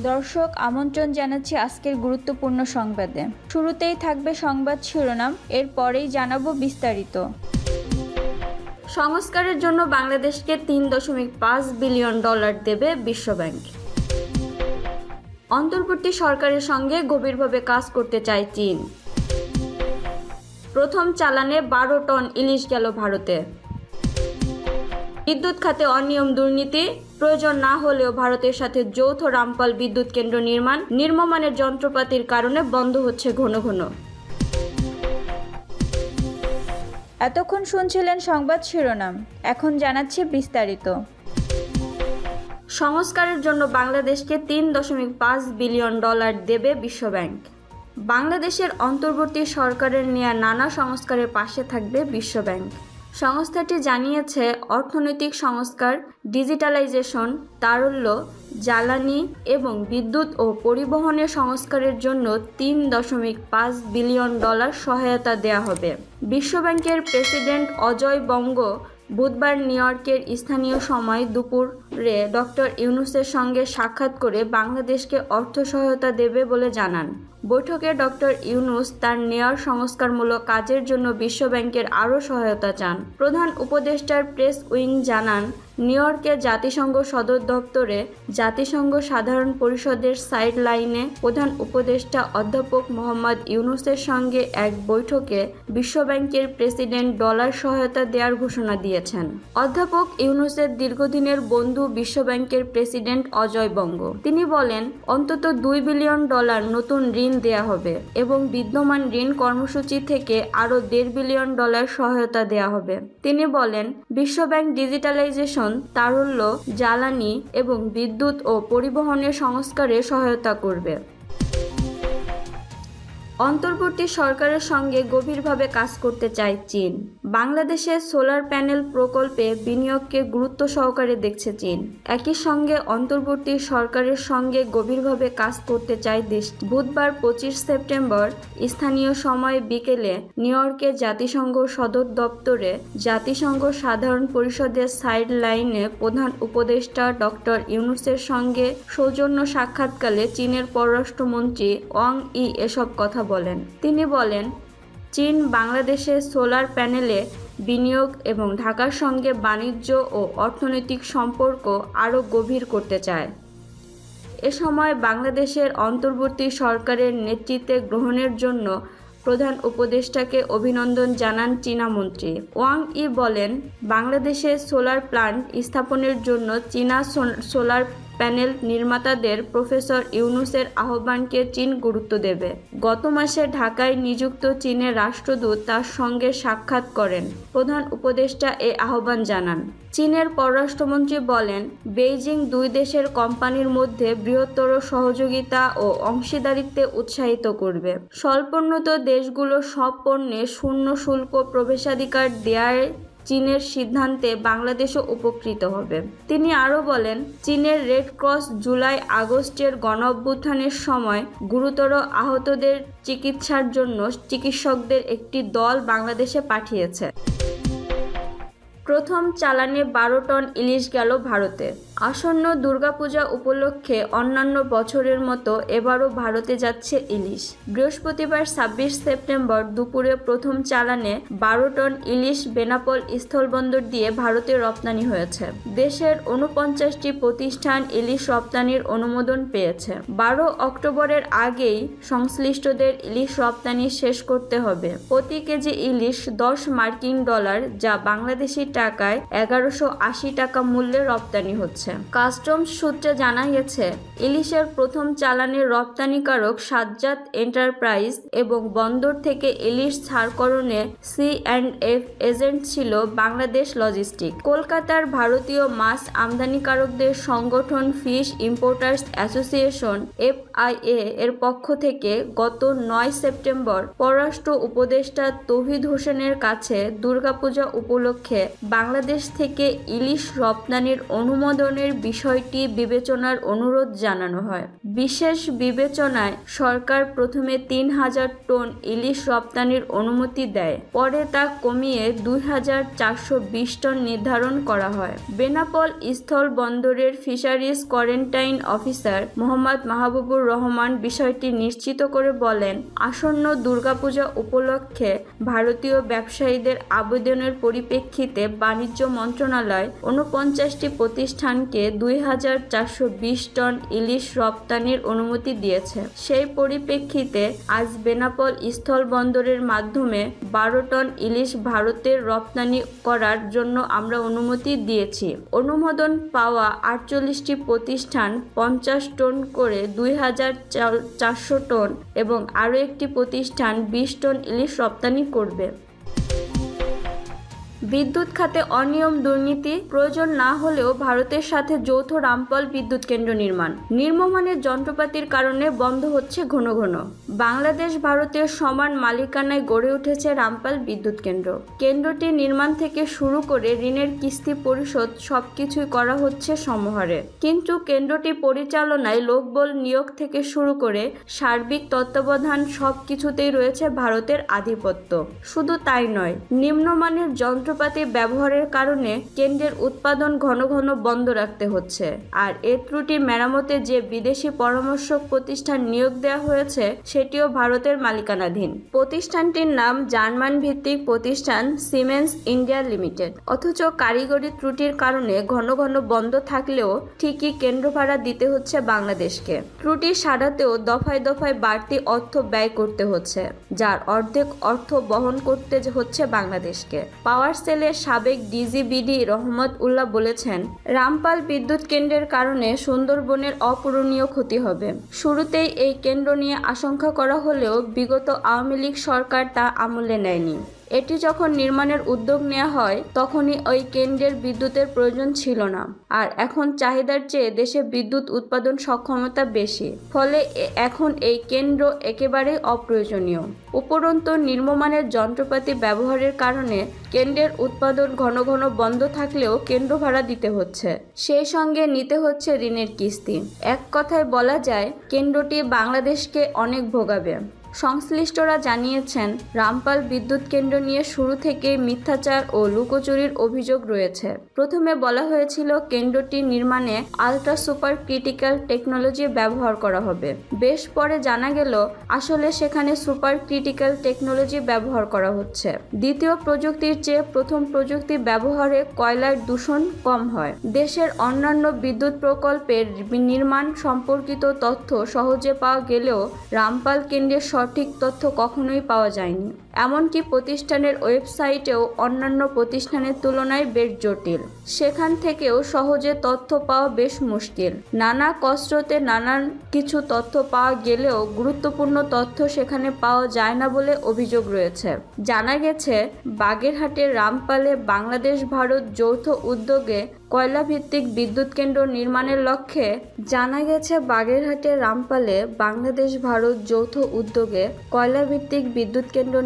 দর্শক আমন্ত্রণ জানাচ্ছি আজকের গুরুত্বপূর্ণ সংবাদে। শুরুতেই থাকবে সংবাদ শিরোনাম, এরপরেই জানাবো বিস্তারিত। সংস্কারের জন্য বাংলাদেশকে $3.5 বিলিয়ন দেবে বিশ্বব্যাংক। অন্তর্বর্তী সরকারের সঙ্গে গভীরভাবে কাজ করতে চায় চীন। প্রথম চালানে 12 টন ইলিশ গেল ভারতে। বিদ্যুৎ খাতে অনিয়ম দুর্নীতি, প্রয়োজন না হলেও ভারতের সাথে যৌথ রামপাল বিদ্যুৎ কেন্দ্র নির্মাণের যন্ত্রপাতির কারণে বন্ধ হচ্ছে ঘন ঘন। এতক্ষণ শুনছিলেন সংবাদ শিরোনাম, এখন জানাচ্ছি বিস্তারিত। সংস্কারের জন্য বাংলাদেশকে $3.5 বিলিয়ন দেবে বিশ্বব্যাংক। বাংলাদেশের অন্তর্বর্তী সরকারের নেয়া নানা সংস্কারের পাশে থাকবে বিশ্বব্যাংক। সংস্থাটি জানিয়েছে, অর্থনৈতিক সংস্কার, ডিজিটালাইজেশন, তারল্য, জ্বালানি এবং বিদ্যুৎ ও পরিবহনের সংস্কারের জন্য $3.5 বিলিয়ন সহায়তা দেয়া হবে। বিশ্বব্যাংকের প্রেসিডেন্ট অজয় বঙ্গ বুধবার নিউ ইয়র্কের স্থানীয় সময় দুপুরে ডক্টর ইউনূসের সঙ্গে সাক্ষাৎ করে বাংলাদেশকে অর্থ সহায়তা দেবে বলে জানান। বৈঠকে ডক্টর ইউনূস তার নেয়ার সংস্কারমূলক কাজের জন্য বিশ্বব্যাংকের আরও সহায়তা চান। প্রধান উপদেষ্টার প্রেস উইং জানান, নিউ ইয়র্কের জাতিসংঘ সদর দপ্তরে জাতিসংঘ সাধারণ পরিষদের সাইড লাইনে প্রধান উপদেষ্টা অধ্যাপক মোহাম্মদ ইউনূসের সঙ্গে এক বৈঠকে বিশ্বব্যাংকের প্রেসিডেন্ট সহায়তা দেওয়ার ঘোষণা দিয়েছেন। অধ্যাপক ইউনূসের দীর্ঘদিনের বন্ধু বিশ্বব্যাংকের প্রেসিডেন্ট অজয় বঙ্গ। তিনি বলেন, অন্তত $2 বিলিয়ন নতুন ঋণ দেয়া হবে এবং বিদ্যমান ঋণ কর্মসূচি থেকে আরও $1.5 বিলিয়ন সহায়তা দেয়া হবে। তিনি বলেন, বিশ্বব্যাংক ডিজিটালাইজেশন, তারল্য, জ্বালানি এবং বিদ্যুৎ ও পরিবহনের সংস্কারে সহায়তা করবে। অন্তর্বর্তী সরকারের সঙ্গে গভীরভাবে কাজ করতে চায় চীন। বাংলাদেশের সোলার প্যানেল প্রকল্পে বিনিয়োগকে গুরুত্ব সহকারে দেখছে চীন। একই সঙ্গে অন্তর্বর্তী সরকারের সঙ্গে গভীরভাবে কাজ করতে চায় দেশটি। বুধবার 25 সেপ্টেম্বর স্থানীয় সময় বিকেলে নিউ ইয়র্কের জাতিসংঘ সদর দপ্তরে জাতিসংঘ সাধারণ পরিষদের সাইড লাইনে প্রধান উপদেষ্টা ডক্টর ইউনূসের সঙ্গে সৌজন্য সাক্ষাৎকালে চীনের পররাষ্ট্রমন্ত্রী ওয়াং ই এসব কথা বলেন। তিনি বলেন, চীন বাংলাদেশের সোলার প্যানেলে বিনিয়োগ এবং ঢাকার সঙ্গে বাণিজ্য ও অর্থনৈতিক সম্পর্ক আরও গভীর করতে চায়। এ সময় বাংলাদেশের অন্তর্বর্তী সরকারের নেতৃত্বে গ্রহণের জন্য প্রধান উপদেষ্টাকে অভিনন্দন জানান চীনা মন্ত্রী। ওয়াং ই বলেন, বাংলাদেশে সোলার প্ল্যান্ট স্থাপনের জন্য চীনা সোলার প্যানেল নির্মাতাদের প্রফেসর ইউনূসের আহ্বানকে চীন গুরুত্ব দেবে। গত মাসে ঢাকায় নিযুক্ত চীনের রাষ্ট্রদূত তার সঙ্গে সাক্ষাৎ করেন। প্রধান উপদেষ্টা এ আহ্বান জানান। চীনের পররাষ্ট্রমন্ত্রী বলেন, বেইজিং দুই দেশের কোম্পানির মধ্যে বৃহত্তর সহযোগিতা ও অংশীদারিত্বে উৎসাহিত করবে। স্বল্পোন্নত দেশগুলো সব পণ্যে শূন্য শুল্ক প্রবেশাধিকার দেয়ার চীনের সিদ্ধান্তে বাংলাদেশও উপকৃত হবে। তিনি আরও বলেন, চীনের রেড ক্রস জুলাই-আগস্টের গণঅভ্যুত্থানের সময় গুরুতর আহতদের চিকিৎসার জন্য চিকিৎসকদের একটি দল বাংলাদেশে পাঠিয়েছে। প্রথম চালানে 12 টন ইলিশ গেল ভারতে। আসন্ন দুর্গাপূজা উপলক্ষে অন্যান্য বছরের মতো এবারও ভারতে যাচ্ছে ইলিশ। বৃহস্পতিবার 26 সেপ্টেম্বর দুপুরে প্রথম চালানে 12 টন ইলিশ বেনাপোল স্থলবন্দর দিয়ে ভারতে রপ্তানি হয়েছে। দেশের 49টি প্রতিষ্ঠান ইলিশ রপ্তানির অনুমোদন পেয়েছে। 12 অক্টোবরের আগেই সংশ্লিষ্টদের ইলিশ রপ্তানি শেষ করতে হবে। প্রতি কেজি ইলিশ $10 যা বাংলাদেশি টাকায় 1180 টাকা মূল্যে রপ্তানি হচ্ছে। কাস্টমস সূত্রে জানা গেছে, ইলিশের প্রথম চালানের রপ্তানিকারক সাজ্জাদ এন্টারপ্রাইজ এবং বন্দর থেকে ইলিশ ছাড়করণে C&F এজেন্ট ছিল বাংলাদেশ লজিস্টিক। কলকাতার ভারতীয় মাছ আমদানিকারকদের সংগঠন ফিশ ইম্পোর্টার্স অ্যাসোসিয়েশন FIA এর পক্ষ থেকে গত 9 সেপ্টেম্বর পররাষ্ট্র উপদেষ্টা তৌহিদ হোসেনের কাছে দুর্গাপূজা উপলক্ষে বাংলাদেশ থেকে ইলিশ রপ্তানির অনুমোদনের উৎপাদনের বিষয়টি বিবেচনার অনুরোধ জানানো হয়। বিশেষ বিবেচনায় সরকার প্রথমে ৩,০০০ টন ইলিশ রপ্তানির অনুমতি দেয়, পরে তা কমিয়ে ২,৪২০ টন নির্ধারণ করা হয়। বেনাপোল স্থল বন্দরের fisheries quarantine officer Mohammad Mahbubur Rahman বিষয়টি নিশ্চিত করে বলেন, আসন্ন দুর্গাপূজা উপলক্ষে ভারতীয় ব্যবসায়ীদের আবেদনের পরিপ্রেক্ষিতে বাণিজ্য মন্ত্রণালয় ৪৯টি প্রতিষ্ঠানকে ২,৪২০ টন ইলিশ রপ্তানির অনুমতি দিয়েছে। সেই পরিপ্রেক্ষিতে আজ বেনাপোল স্থল বন্দরের মাধ্যমে ১২ টন ইলিশ ভারতের রপ্তানি করার জন্য আমরা অনুমতি দিয়েছি। অনুমোদন পাওয়া ৪৮টি প্রতিষ্ঠান ৫০ টন করে ২,৪০০ টন এবং আরও একটি প্রতিষ্ঠান ২০ টন ইলিশ রপ্তানি করবে। বিদ্যুৎ খাতে অনিয়ম দুর্নীতি প্রয়োজন না হলেও ভারতের সাথে যৌথ রামপাল বিদ্যুৎ কেন্দ্র নিম্নমানের যন্ত্রপাতির কারণে বন্ধ হচ্ছে ঘন ঘন। বাংলাদেশ ভারতের সমান মালিকানায় গড়ে উঠেছে রামপাল বিদ্যুৎ কেন্দ্র। কেন্দ্রটি নির্মাণ থেকে শুরু করে ঋণের কিস্তি পরিশোধ সবকিছুই করা হচ্ছে সমহারে, কিন্তু কেন্দ্রটি পরিচালনায় লোকবল নিয়োগ থেকে শুরু করে সার্বিক তত্ত্বাবধান সবকিছুতেই রয়েছে ভারতের আধিপত্য। শুধু তাই নয়, নিম্নমানের যন্ত্রপাতি ব্যবহারের কারণে কেন্দ্রের উৎপাদন ঘন ঘন বন্ধ রাখতে হচ্ছে। আর এ ত্রুটি মেরামতে যে বিদেশি পরামর্শক প্রতিষ্ঠান নিয়োগ দেওয়া হয়েছে সেটিও ভারতের মালিকানাধীন। প্রতিষ্ঠানটির নাম জার্মান ভিত্তিক প্রতিষ্ঠান সিমেন্স ইন্ডিয়া লিমিটেড। অথচ কারিগরি ত্রুটির কারণে ঘন ঘন বন্ধ থাকলেও ঠিকই কেন্দ্র ভাড়া দিতে হচ্ছে বাংলাদেশকে। ত্রুটি সারাতেও দফায় দফায় বাড়তি অর্থ ব্যয় করতে হচ্ছে, যার অর্ধেক অর্থ বহন করতে হচ্ছে বাংলাদেশকে। পাওয়ার সেলের সাবেক ডিজিবিডি রহমত উল্লাহ বলেছেন, রামপাল বিদ্যুৎ কেন্দ্রের কারণে সুন্দরবনের অপূরণীয় ক্ষতি হবে। শুরুতেই এই কেন্দ্র নিয়ে আশঙ্কা করা হলেও বিগত আওয়ামী লীগ সরকার তা আমলে নেয়নি। এটি যখন নির্মাণের উদ্যোগ নেওয়া হয় তখনই ওই কেন্দ্রের বিদ্যুতের প্রয়োজন ছিল না, আর এখন চাহিদার চেয়ে দেশে বিদ্যুৎ উৎপাদন সক্ষমতা বেশি, ফলে এখন এই কেন্দ্র একেবারেই অপ্রয়োজনীয়। উপরন্তু নিম্নমানের যন্ত্রপাতি ব্যবহারের কারণে কেন্দ্রের উৎপাদন ঘন ঘন বন্ধ থাকলেও কেন্দ্র ভাড়া দিতে হচ্ছে, সেই সঙ্গে নিতে হচ্ছে ঋণের কিস্তি। এক কথায় বলা যায় কেন্দ্রটি বাংলাদেশকে অনেক ভোগাবে। সংশ্লিষ্টরা জানিয়েছেন, রামপাল বিদ্যুৎ কেন্দ্র নিয়ে শুরু থেকেই মিথ্যাচার ও লুকোচুরির অভিযোগ রয়েছে। প্রথমে বলা হয়েছিল কেন্দ্রটি নির্মাণে আলট্রা সুপার ক্রিটিক্যাল টেকনোলজি ব্যবহার করা হবে। বেশ পরে জানা গেল আসলে সেখানে সুপার ক্রিটিক্যাল টেকনোলজি ব্যবহার করা হচ্ছে। দ্বিতীয় প্রযুক্তির চেয়ে প্রথম প্রযুক্তি ব্যবহারে কয়লার দূষণ কম হয়। দেশের অন্যান্য বিদ্যুৎ প্রকল্পের নির্মাণ সম্পর্কিত তথ্য সহজে পাওয়া গেলেও রামপাল কেন্দ্রের সঠিক তথ্য কখনোই পাওয়া যায়নি। এমনকি প্রতিষ্ঠানের ওয়েবসাইটেও অন্যান্য প্রতিষ্ঠানের তুলনায় বেশ জটিল। সেখান থেকেও সহজে তথ্য পাওয়া বেশ মুশকিল। নানা কসরতে নানান কিছু তথ্য পাওয়া গেলেও গুরুত্বপূর্ণ তথ্য সেখানে পাওয়া যায় না বলে অভিযোগ রয়েছে। জানা গেছে বাগেরহাটের রামপালে বাংলাদেশ ভারত যৌথ উদ্যোগে কয়লাভিত্তিক বিদ্যুৎ কেন্দ্র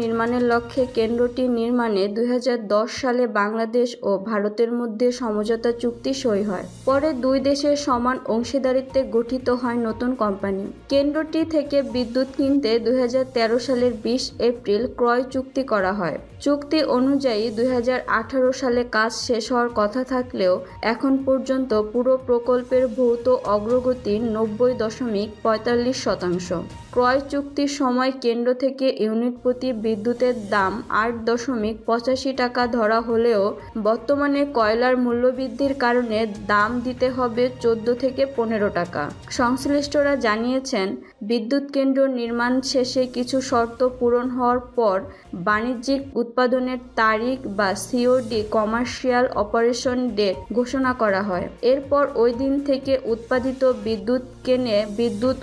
নির্মাণের লক্ষ্যে কেন্দ্রটি নির্মাণে ২০১০ সালে বাংলাদেশ ও ভারতের মধ্যে সমঝোতা চুক্তি সই হয়। পরে দুই দেশের সমান অংশীদারিত্বে গঠিত হয় নতুন কোম্পানি। কেন্দ্রটি থেকে বিদ্যুৎ কিনতে ২০১৩ সালের ২০ এপ্রিল ক্রয় চুক্তি করা হয়। চুক্তি অনুযায়ী ২০১৮ সালে কাজ শেষ হওয়ার কথা থাকলেও এখন পর্যন্ত পুরো প্রকল্পের ভৌত অগ্রগতি ৯০.৪৫%। ক্রয় চুক্তির সময় কেন্দ্র থেকে ইউনিট প্রতি বিদ্যুতের দাম ৮.৮৫ টাকা ধরা হলেও বর্তমানে কয়লার মূল্যবৃদ্ধির কারণে দাম দিতে হবে ১৪ থেকে ১৫ টাকা। সংশ্লিষ্টরা জানিয়েছেন, বিদ্যুৎ কেন্দ্র নির্মাণ শেষে কিছু শর্ত পূরণ হওয়ার পর বাণিজ্যিক উৎপাদনের তারিখ বা সিওডি কমার্শিয়াল অপারেশন ডেট ঘোষণা করা হয়। এরপর ওই দিন থেকে উৎপাদিত বিদ্যুৎ কেনে বিদ্যুৎ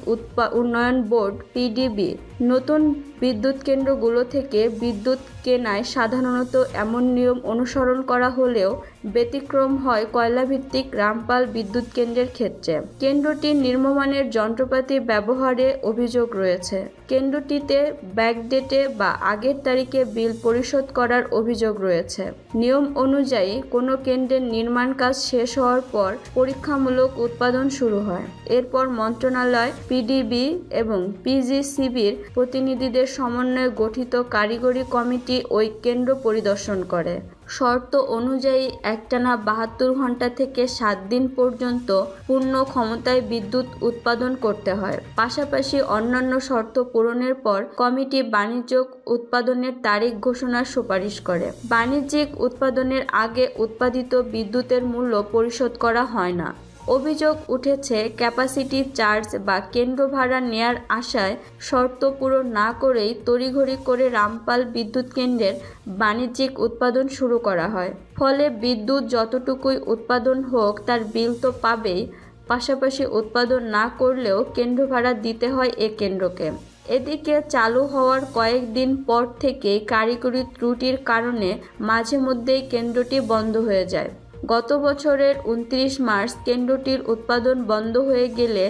উন্নয়ন বোর্ড পিডিবি নতুন বিদ্যুৎ কেন্দ্রগুলো থেকে বিদ্যুৎ কেনায় সাধারণত এমন নিয়ম অনুসরণ করা হলেও ব্যতিক্রম হয় কয়লাভিত্তিক রামপাল বিদ্যুৎ কেন্দ্রের ক্ষেত্রে। কেন্দ্রটির নিম্নমানের যন্ত্রপাতি ব্যবহারে অভিযোগ রয়েছে। কেন্দ্রটিতে ব্যাকডেটে বা আগের তারিখে বিল পরিশোধ করার অভিযোগ রয়েছে। নিয়ম অনুযায়ী কোনো কেন্দ্রের নির্মাণ কাজ শেষ হওয়ার পর পরীক্ষামূলক উৎপাদন শুরু হয়। এরপর মন্ত্রণালয়, পিডিবি এবং পিজিসিবির প্রতিনিধিদের সমন্বয়ে গঠিত কারিগরি কমিটি ওই কেন্দ্র পরিদর্শন করে। শর্ত অনুযায়ী একটানা ৭২ ঘন্টা থেকে ৭ দিন পর্যন্ত পূর্ণ ক্ষমতায় বিদ্যুৎ উৎপাদন করতে হয়। পাশাপাশি অন্যান্য শর্ত পূরণের পর কমিটি বাণিজ্যিক উৎপাদনের তারিখ ঘোষণার সুপারিশ করে। বাণিজ্যিক উৎপাদনের আগে উৎপাদিত বিদ্যুতের মূল্য পরিশোধ করা হয় না। অভিযোগ উঠেছে ক্যাপাসিটি চার্জ বা কেন্দ্র ভাড়া নেয়ার আশায় শর্ত পূরণ না করেই তড়িঘড়ি করে রামপাল বিদ্যুৎ কেন্দ্রের বাণিজ্যিক উৎপাদন শুরু করা হয়। ফলে বিদ্যুৎ যতটুকুই উৎপাদন হোক তার বিল তো পাবেই, পাশাপাশি উৎপাদন না করলেও কেন্দ্র ভাড়া দিতে হয় এ কেন্দ্রকে। এদিকে চালু হওয়ার কয়েকদিন পর থেকেই কারিগরি ত্রুটির কারণে মাঝে মধ্যেই কেন্দ্রটি বন্ধ হয়ে যায়। গত বছরের ২৯ মার্চ কেন্দ্রটির উৎপাদন বন্ধ হয়ে গেলে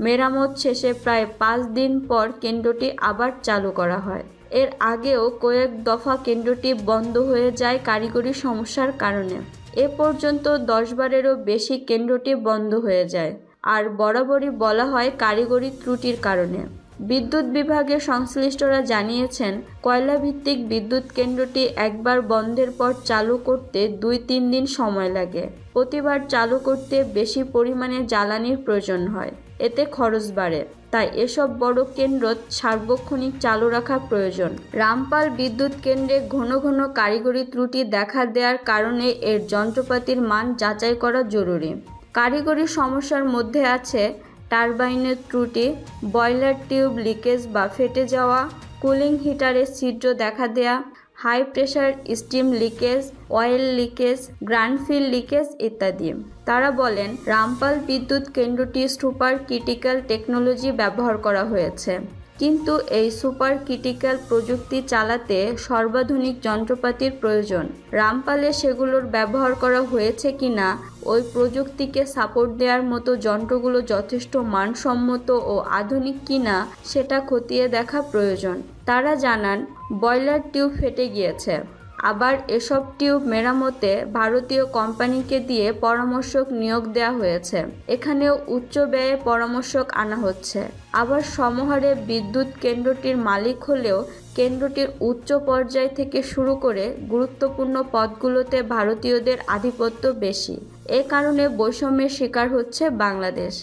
মেরামত শেষে প্রায় ৫ দিন পর কেন্দ্রটি আবার চালু করা হয়। এর আগেও কয়েক দফা কেন্দ্রটি বন্ধ হয়ে যায় কারিগরি সমস্যার কারণে। এ পর্যন্ত ১০ বারেরও বেশি কেন্দ্রটি বন্ধ হয়ে যায়, আর বরাবরই বলা হয় কারিগরি ত্রুটির কারণে। বিদ্যুৎ বিভাগের সংশ্লিষ্টরা জানিয়েছেন, কয়লাভিত্তিক বিদ্যুৎ কেন্দ্রটি একবার বন্ধের পর চালু করতে ২-৩ দিন সময় লাগে। প্রতিবার চালু করতে বেশি পরিমাণে জ্বালানির প্রয়োজন হয়, এতে খরচ বাড়ে। তাই এসব বড় কেন্দ্র সার্বক্ষণিক চালু রাখা প্রয়োজন। রামপাল বিদ্যুৎ কেন্দ্রে ঘন ঘন কারিগরি ত্রুটি দেখা দেওয়ার কারণে এর যন্ত্রপাতির মান যাচাই করা জরুরি। কারিগরি সমস্যার মধ্যে আছে টারবাইনের ত্রুটি, বয়লার টিউব লিকেজ বা ফেটে যাওয়া, কুলিং হিটারের ছিদ্র দেখা দেয়া, high pressure steam leakage, oil leakage, গ্রানফিল লিকেজ ইত্যাদি। তারা বলেন, রামপাল বিদ্যুৎ কেন্দ্রটি সুপার ক্রিটিক্যাল টেকনোলজি ব্যবহার করা হয়েছে, কিন্তু এই সুপার ক্রিটিক্যাল প্রযুক্তি চালাতে সর্বাধুনিক যন্ত্রপাতির প্রয়োজন। রামপালে সেগুলোর ব্যবহার করা হয়েছে কিনা, ওই প্রযুক্তিকে সাপোর্ট দেওয়ার মতো যন্ত্রগুলো যথেষ্ট মানসম্মত ও আধুনিক কিনা সেটা খতিয়ে দেখা প্রয়োজন। তারা জানান, বয়লার টিউব ফেটে গিয়েছে। আবার এসব টিউব মেরামতে ভারতীয় কোম্পানিকে দিয়ে পরামর্শক নিয়োগ দেওয়া হয়েছে। এখানেও উচ্চ ব্যয়ে পরামর্শক আনা হচ্ছে। আবার সমহারে বিদ্যুৎ কেন্দ্রটির মালিক হলেও কেন্দ্রটির উচ্চ পর্যায় থেকে শুরু করে গুরুত্বপূর্ণ পদগুলোতে ভারতীয়দের আধিপত্য বেশি। এ কারণে বৈষম্যের শিকার হচ্ছে বাংলাদেশ।